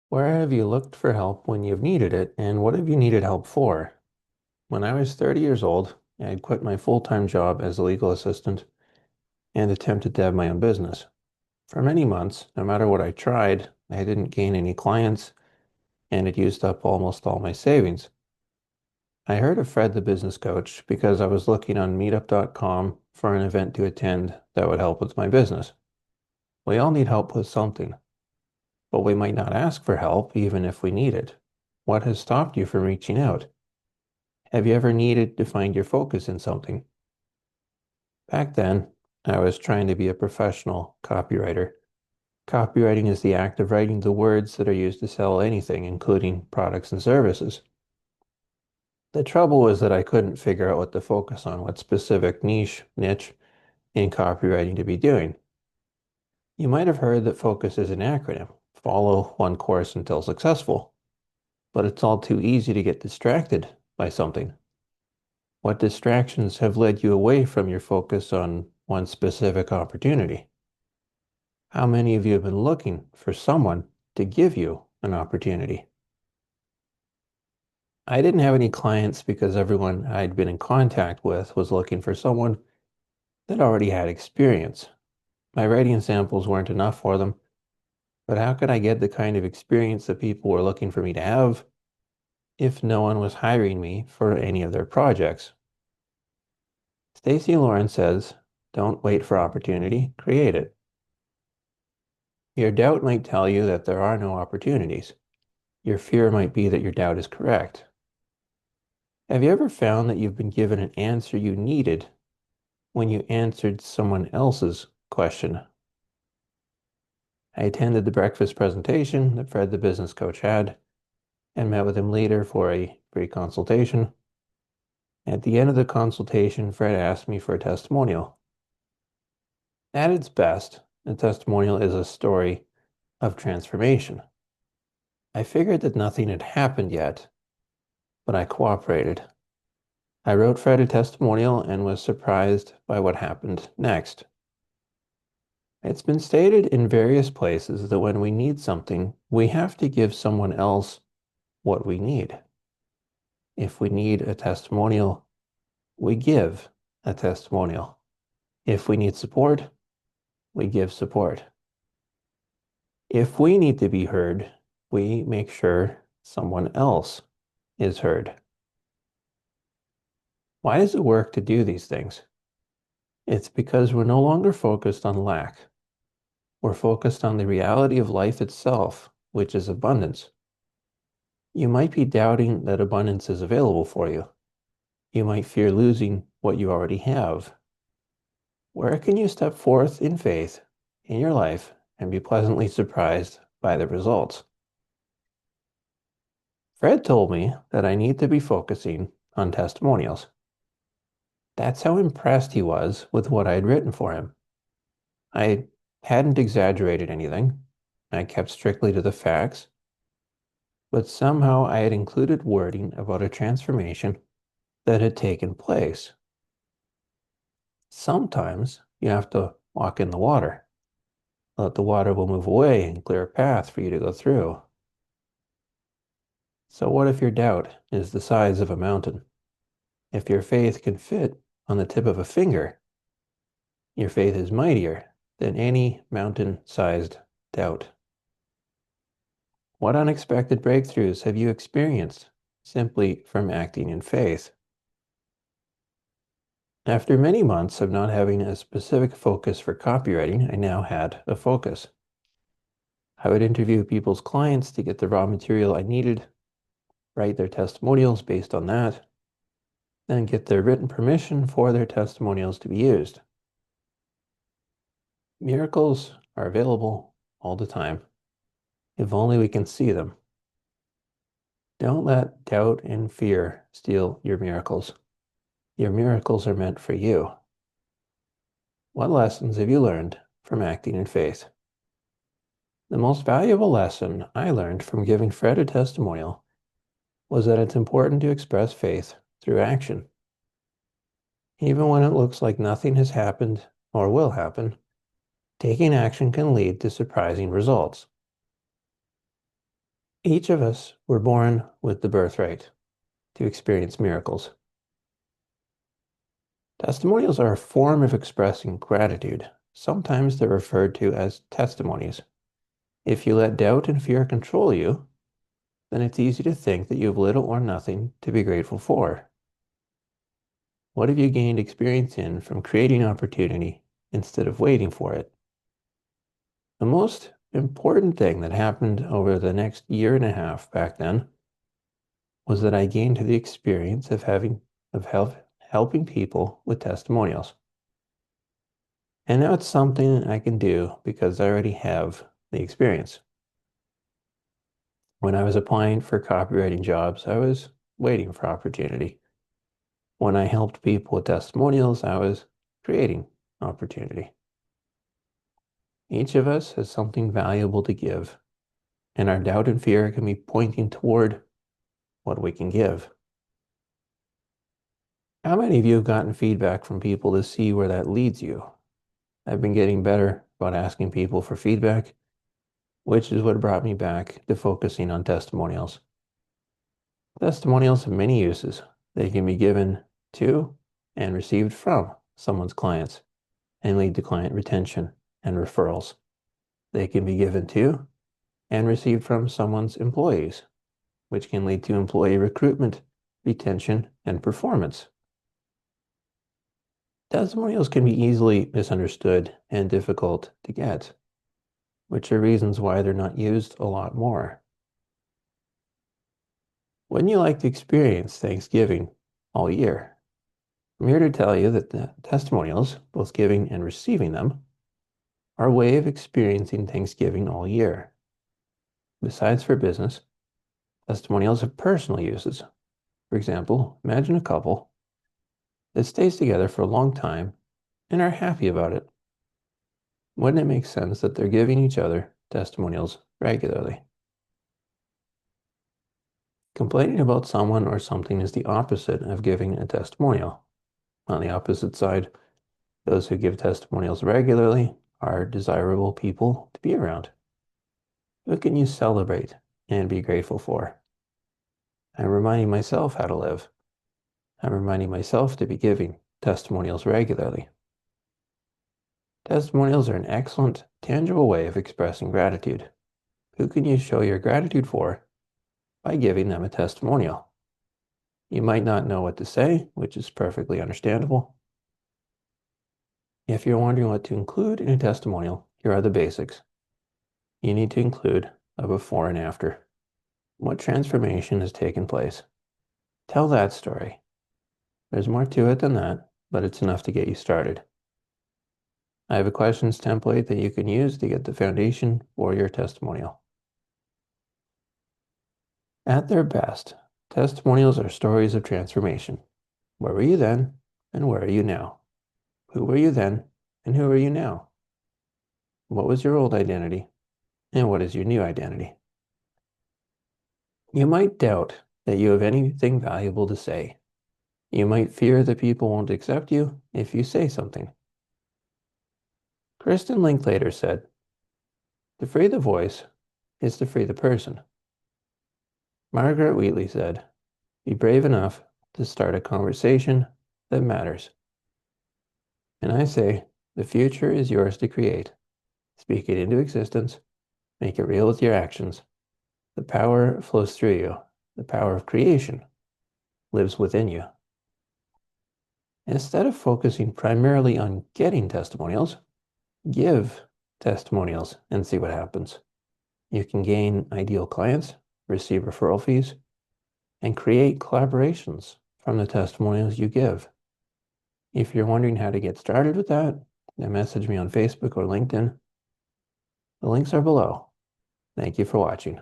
Where have you looked for help when you've needed it, and what have you needed help for? When I was 30 years old, I had quit my full-time job as a legal assistant and attempted to have my own business. For many months, no matter what I tried, I didn't gain any clients, and it used up almost all my savings. I heard of Fred the Business Coach because I was looking on meetup.com for an event to attend that would help with my business. We all need help with something, but we might not ask for help even if we need it. What has stopped you from reaching out? Have you ever needed to find your focus in something? Back then, I was trying to be a professional copywriter. Copywriting is the act of writing the words that are used to sell anything, including products and services. The trouble was that I couldn't figure out what to focus on, what specific niche in copywriting to be doing. You might have heard that focus is an acronym. Follow one course until successful. But it's all too easy to get distracted by something. What distractions have led you away from your focus on one specific opportunity? How many of you have been looking for someone to give you an opportunity? I didn't have any clients because everyone I'd been in contact with was looking for someone that already had experience. My writing samples weren't enough for them, but how could I get the kind of experience that people were looking for me to have if no one was hiring me for any of their projects? Stacy Lawrence says, don't wait for opportunity, create it. Your doubt might tell you that there are no opportunities. Your fear might be that your doubt is correct. Have you ever found that you've been given an answer you needed when you answered someone else's question? I attended the breakfast presentation that Fred the business coach had and met with him later for a free consultation. At the end of the consultation, Fred asked me for a testimonial. At its best, a testimonial is a story of transformation. I figured that nothing had happened yet, but I cooperated. I wrote Fred a testimonial and was surprised by what happened next. It's been stated in various places that when we need something, we have to give someone else what we need. If we need a testimonial, we give a testimonial. If we need support, we give support. If we need to be heard, we make sure someone else is heard. Why does it work to do these things? It's because we're no longer focused on lack. We're focused on the reality of life itself, which is abundance. You might be doubting that abundance is available for you. You might fear losing what you already have. Where can you step forth in faith in your life and be pleasantly surprised by the results? Fred told me that I need to be focusing on testimonials. That's how impressed he was with what I had written for him. I hadn't exaggerated anything. I kept strictly to the facts, but somehow I had included wording about a transformation that had taken place. Sometimes you have to walk in the water. Let the water will move away and clear a path for you to go through. So what if your doubt is the size of a mountain? If your faith can fit on the tip of a finger, your faith is mightier than any mountain-sized doubt. What unexpected breakthroughs have you experienced simply from acting in faith? After many months of not having a specific focus for copywriting, I now had a focus. I would interview people's clients to get the raw material I needed, write their testimonials based on that, then get their written permission for their testimonials to be used. Miracles are available all the time, if only we can see them. Don't let doubt and fear steal your miracles. Your miracles are meant for you. What lessons have you learned from acting in faith? The most valuable lesson I learned from giving Fred a testimonial was that it's important to express faith through action. Even when it looks like nothing has happened or will happen, taking action can lead to surprising results. Each of us were born with the birthright to experience miracles. Testimonials are a form of expressing gratitude. Sometimes they're referred to as testimonies. If you let doubt and fear control you, then it's easy to think that you have little or nothing to be grateful for. What have you gained experience in from creating opportunity instead of waiting for it? The most important thing that happened over the next year and a half back then was that I gained the experience of helping people with testimonials. And now it's something I can do because I already have the experience. When I was applying for copywriting jobs, I was waiting for opportunity. When I helped people with testimonials, I was creating opportunity. Each of us has something valuable to give, and our doubt and fear can be pointing toward what we can give. How many of you have gotten feedback from people to see where that leads you? I've been getting better about asking people for feedback, which is what brought me back to focusing on testimonials. Testimonials have many uses. They can be given to and received from someone's clients and lead to client retention and referrals. They can be given to and received from someone's employees, which can lead to employee recruitment, retention, and performance. Testimonials can be easily misunderstood and difficult to get, which are reasons why they're not used a lot more. Wouldn't you like to experience Thanksgiving all year? I'm here to tell you that the testimonials, both giving and receiving them, are a way of experiencing Thanksgiving all year. Besides for business, testimonials have personal uses. For example, imagine a couple that stays together for a long time and are happy about it. Wouldn't it make sense that they're giving each other testimonials regularly? Complaining about someone or something is the opposite of giving a testimonial. On the opposite side, those who give testimonials regularly are desirable people to be around. Who can you celebrate and be grateful for? I'm reminding myself how to live. I'm reminding myself to be giving testimonials regularly. Testimonials are an excellent, tangible way of expressing gratitude. Who can you show your gratitude for? By giving them a testimonial. You might not know what to say, which is perfectly understandable. If you're wondering what to include in a testimonial, here are the basics. You need to include a before and after. What transformation has taken place? Tell that story. There's more to it than that, but it's enough to get you started. I have a questions template that you can use to get the foundation for your testimonial. At their best, testimonials are stories of transformation. Where were you then, and where are you now? Who were you then, and who are you now? What was your old identity, and what is your new identity? You might doubt that you have anything valuable to say. You might fear that people won't accept you if you say something. Kristen Linklater said, "To free the voice is to free the person." Margaret Wheatley said, "Be brave enough to start a conversation that matters." And I say, the future is yours to create. Speak it into existence. Make it real with your actions. The power flows through you. The power of creation lives within you. Instead of focusing primarily on getting testimonials, give testimonials and see what happens. You can gain ideal clients, receive referral fees, and create collaborations from the testimonials you give. If you're wondering how to get started with that, then message me on Facebook or LinkedIn. The links are below. Thank you for watching.